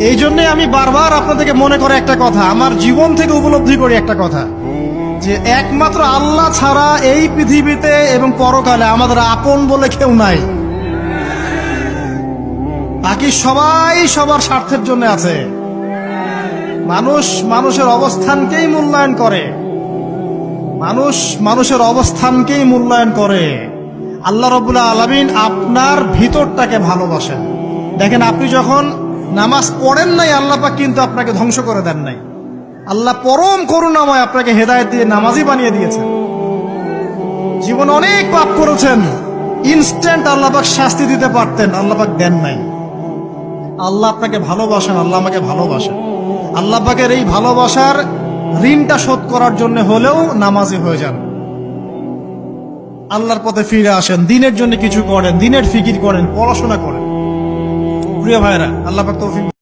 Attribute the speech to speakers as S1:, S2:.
S1: এই জন্যে আমি বারবার আপনাদেরকে মনে করে একটা কথা, আমার জীবন থেকে উপলব্ধি করি একটা কথা, যে একমাত্র আল্লাহ ছাড়া এই পৃথিবীতে এবং পরকালে আমাদের আপন বলে কেউ নাই। বাকি সবাই সবার স্বার্থের জন্য আছে। মানুষ মানুষের অবস্থানকেই মূল্যায়ন করে, মানুষ মানুষের অবস্থানকেই মূল্যায়ন করে। আল্লাহ রাব্বুল আলামিন আপনার ভিতরটাকে ভালোবাসেন। দেখেন, আপনি যখন নামাজ পড়েন নাই, আল্লাহ পাক কিন্তু আপনাকে ধ্বংস করে দেন নাই। আল্লাহ পরম করুণাময় আপনাকে হেদায়েত দিয়ে নামাজি বানিয়ে দিয়েছেন। জীবনে অনেক পাপ করেছেন, ইনস্ট্যান্ট আল্লাহ পাক শাস্তি দিতে পারতেন, আল্লাহ পাক দেন নাই। আল্লাহ আপনাকে ভালোবাসেন, আল্লাহ আমাকে ভালোবাসেন। আল্লাহ পাকের এই ভালোবাসার ঋণটা শোধ করার জন্য হলেও নামাজি হয়ে যান, আল্লাহর পথে ফিরে আসেন, দিনের জন্য কিছু করেন, দিনের ফিকির করেন, পড়াশোনা করেন। প্রিয় ভাইরা, আল্লাহ পাক তৌফিক